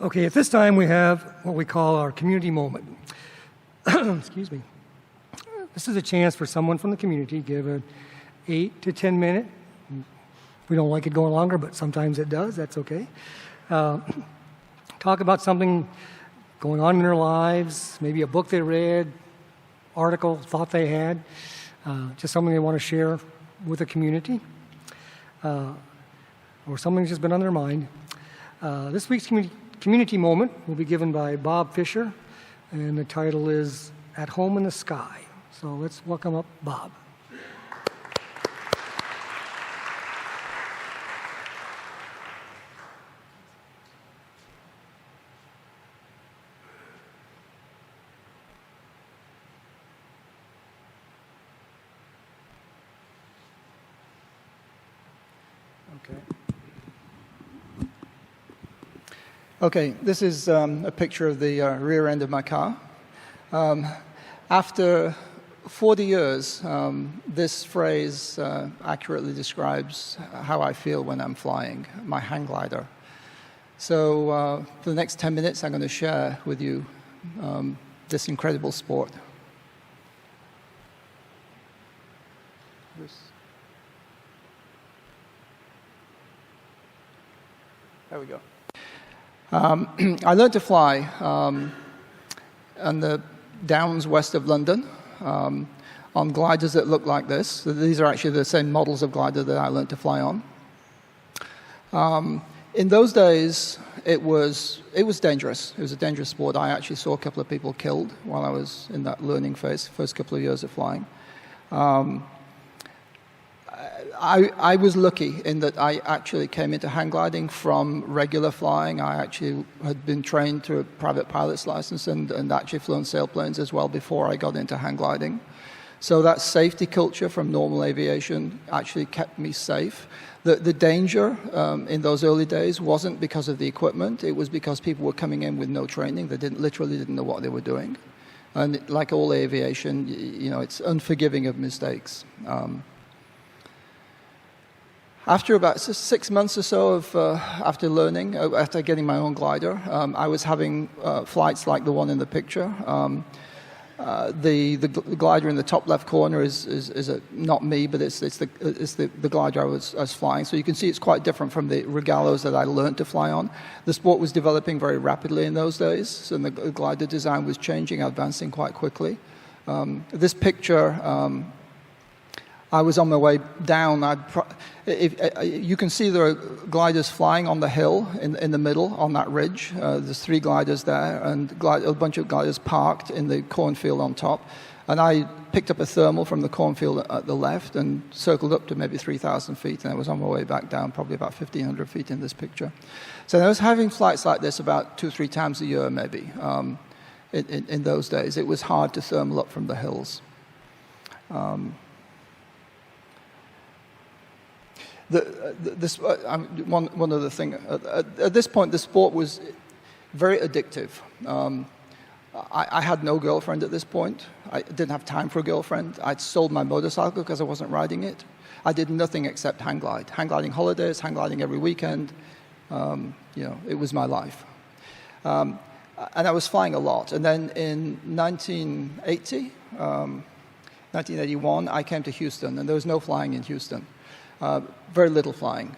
Okay, at this time we have what we call our community moment. Excuse me. This is a chance for someone from the community to give an 8 to 10 minute. We don't like it going longer, but sometimes it does. That's okay. Talk about something going on in their lives, maybe a book they read, article, thought they had, just something they want to share with the community, or something that's just been on their mind. This week's community moment will be given by Bob Fisher, and the title is At Home in the Sky. So let's welcome up Bob. Okay, this is a picture of the rear end of my car. After 40 years, this phrase accurately describes how I feel when I'm flying, my hang glider. So for the next 10 minutes, I'm going to share with you this incredible sport. There we go. I learned to fly on the downs west of London on gliders that look like this. So these are actually the same models of glider that I learned to fly on. In those days, it was dangerous. It was a dangerous sport. I actually saw a couple of people killed while I was in that learning phase, first couple of years of flying. I was lucky in that I actually came into hang gliding from regular flying. I actually had been trained through a private pilot's license and actually flown sailplanes as well before I got into hang gliding. So that safety culture from normal aviation actually kept me safe. The danger in those early days wasn't because of the equipment. It was because people were coming in with no training. They literally didn't know what they were doing. And like all aviation, you know, it's unforgiving of mistakes. After about 6 months or so of after learning, after getting my own glider, I was having flights like the one in the picture. The glider in the top left corner is not me, but it's the glider I was flying. So you can see it's quite different from the regalos that I learned to fly on. The sport was developing very rapidly in those days, and the glider design was changing, advancing quite quickly. This picture. I was on my way down. You can see there are gliders flying on the hill in the middle on that ridge. There's 3 gliders there, and a bunch of gliders parked in the cornfield on top. And I picked up a thermal from the cornfield at the left and circled up to maybe 3,000 feet, and I was on my way back down, probably about 1,500 feet in this picture. So I was having flights like this about 2 or 3 times a year, maybe. In those days, it was hard to thermal up from the hills. One other thing. At this point, the sport was very addictive. I had no girlfriend at this point. I didn't have time for a girlfriend. I'd sold my motorcycle because I wasn't riding it. I did nothing except hang glide. Hang gliding holidays, hang gliding every weekend. It was my life. And I was flying a lot. And then in 1981, I came to Houston, and there was no flying in Houston. Very little flying.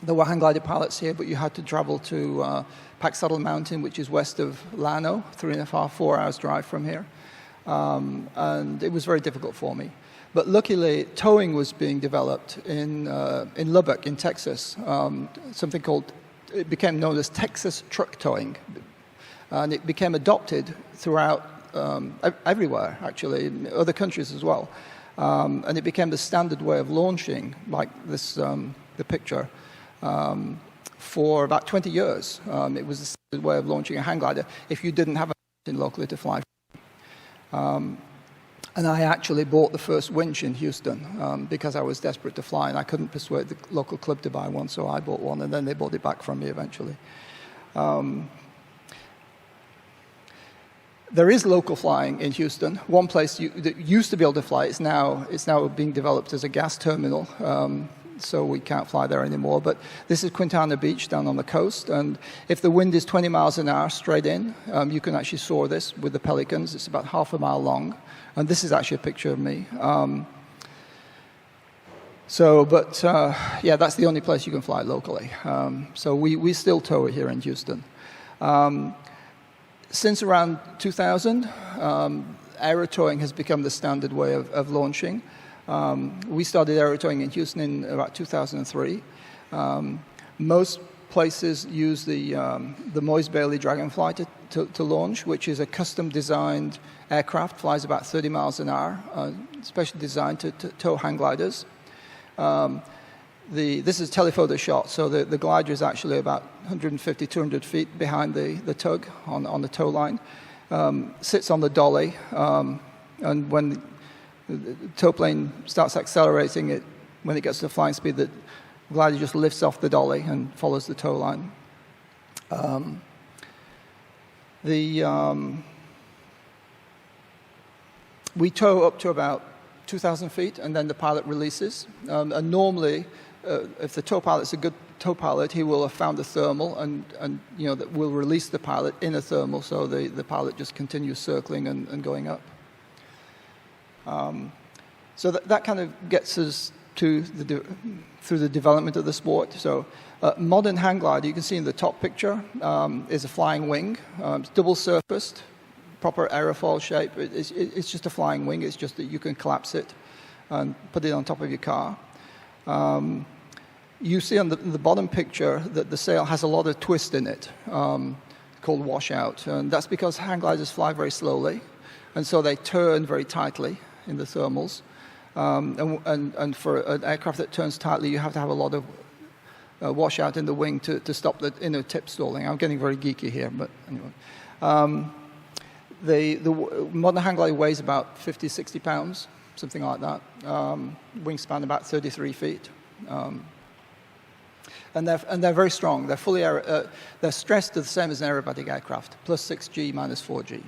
There were hang glider pilots here, but you had to travel to Pack Saddle Mountain, which is west of Llano, 3.5, 4 hours drive from here. And it was very difficult for me. But luckily, towing was being developed in Lubbock, in Texas. Something called, it became known as Texas truck towing. And it became adopted throughout everywhere, actually, in other countries as well. And it became the standard way of launching, like this, the picture, for about 20 years. It was the standard way of launching a hang glider if you didn't have a mountain locally to fly. And I actually bought the first winch in Houston because I was desperate to fly, and I couldn't persuade the local club to buy one, so I bought one, and then they bought it back from me eventually. There is local flying in Houston. One place that used to be able to fly, it's now being developed as a gas terminal. so we can't fly there anymore. But this is Quintana Beach down on the coast, and if the wind is 20 miles an hour straight in, you can actually soar this with the Pelicans. It's about half a mile long, and this is actually a picture of me. Yeah, that's the only place you can fly locally. So we still tow it here in Houston. Since around 2000, aero towing has become the standard way of launching. We started aero towing in Houston in about 2003. Most places use the Moise Bailey Dragonfly to launch, which is a custom-designed aircraft, flies about 30 miles an hour, specially designed to tow hang gliders. This is a telephoto shot, so the glider is actually about 150, 200 feet behind the tug on the tow line. Sits on the dolly, and when the tow plane starts accelerating, when it gets to flying speed, the glider just lifts off the dolly and follows the tow line. We tow up to about 2,000 feet, and then the pilot releases. And normally, if the tow pilot's a good tow pilot, he will have found a thermal, and that will release the pilot in a thermal, so the pilot just continues circling and going up. So that kind of gets us through the development of the sport. So modern hang glider, you can see in the top picture, is a flying wing. It's double-surfaced, proper aerofoil shape. It's just a flying wing. It's just that you can collapse it and put it on top of your car. You see on the bottom picture that the sail has a lot of twist in it, called washout. And that's because hang gliders fly very slowly, and so they turn very tightly in the thermals. And for an aircraft that turns tightly, you have to have a lot of washout in the wing to stop the inner tip stalling. I'm getting very geeky here, but anyway. The modern hang glider weighs about 50, 60 pounds, something like that. Wingspan about 33 feet. And they're very strong. They're fully they're stressed to the same as an aerobatic aircraft, plus 6G, minus 4G.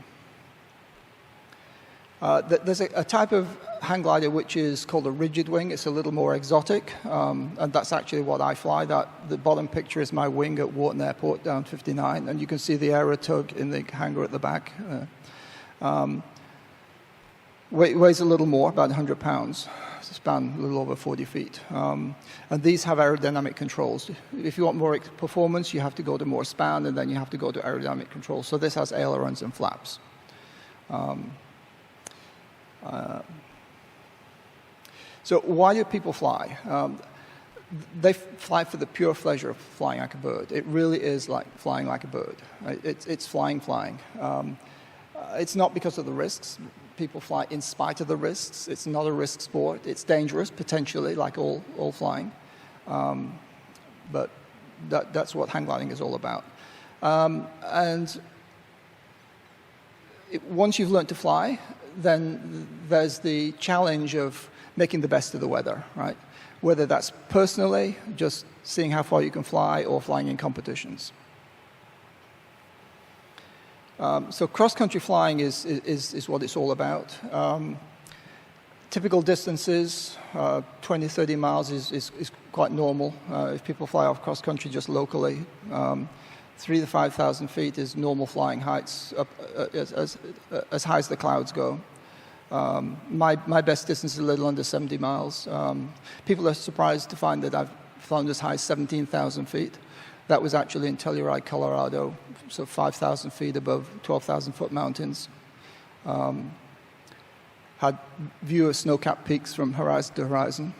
There's a type of hang glider which is called a rigid wing. It's a little more exotic, and that's actually what I fly. The bottom picture is my wing at Wharton Airport down 59, and you can see the aero tug in the hangar at the back. Weighs a little more, about 100 pounds. Span a little over 40 feet. And these have aerodynamic controls. If you want more performance, you have to go to more span, and then you have to go to aerodynamic controls. So this has ailerons and flaps. So why do people fly? They fly for the pure pleasure of flying like a bird. It really is like flying like a bird. It's flying. It's not because of the risks. People fly in spite of the risks. It's not a risk sport. It's dangerous, potentially, like all flying. But that's what hang gliding is all about. Once you've learned to fly, then there's the challenge of making the best of the weather, right? Whether that's personally, just seeing how far you can fly, or flying in competitions. So cross-country flying is what it's all about. Typical distances, 20, 30 miles is quite normal. If people fly off cross-country just locally, 3,000 to 5,000 feet is normal flying heights, up as high as the clouds go. My best distance is a little under 70 miles. People are surprised to find that I've flown as high as 17,000 feet. That was actually in Telluride, Colorado, so 5,000 feet above 12,000-foot mountains. Had view of snow-capped peaks from horizon to horizon.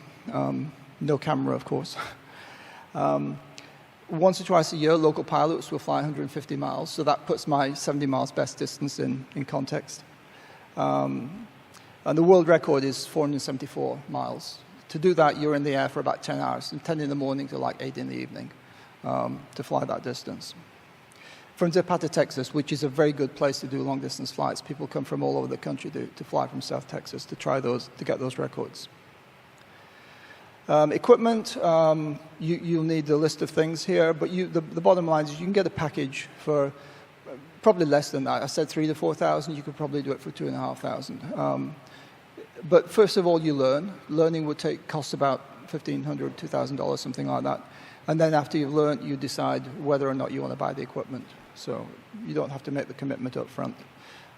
No camera, of course. Once or twice a year, local pilots will fly 150 miles, so that puts my 70 miles best distance in context. And the world record is 474 miles. To do that, you're in the air for about 10 hours, from 10 in the morning to like 8 in the evening, to fly that distance. From Zapata, Texas, which is a very good place to do long-distance flights. People come from all over the country to fly from South Texas to get those records. Equipment, you'll need a list of things here, but the bottom line is you can get a package for probably less than that. I said 3,000 to 4,000. You could probably do it for 2,500. But first of all, you learn. Learning would cost about $1,500, $2,000, something like that. And then after you've learned, you decide whether or not you want to buy the equipment. So you don't have to make the commitment up front.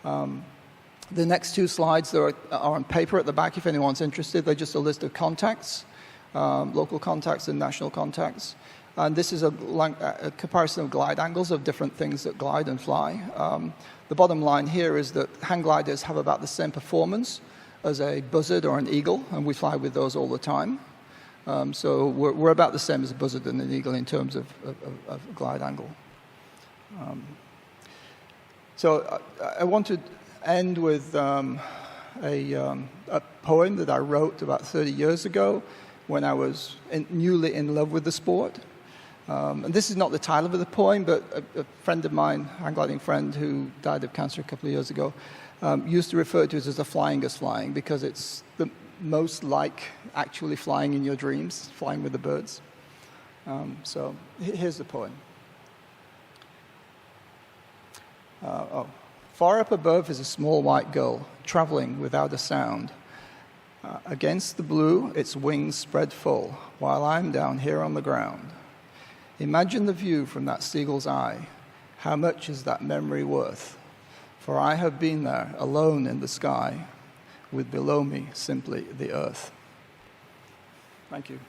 The next two slides are on paper at the back if anyone's interested. They're just a list of contacts, local contacts and national contacts. And this is a comparison of glide angles of different things that glide and fly. The bottom line here is that hang gliders have about the same performance as a buzzard or an eagle, and we fly with those all the time. So we're about the same as a buzzard and an eagle in terms of glide angle. So I want to end with a poem that I wrote about 30 years ago when I was newly in love with the sport. And this is not the title of the poem, but a friend of mine, hang gliding friend who died of cancer a couple of years ago, used to refer to it as the flyingest flying because it's the most like actually flying in your dreams, flying with the birds. So here's the poem. Far up above is a small white gull, traveling without a sound. Against the blue, its wings spread full, while I'm down here on the ground. Imagine the view from that seagull's eye. How much is that memory worth? For I have been there, alone in the sky, with below me simply the earth. Thank you.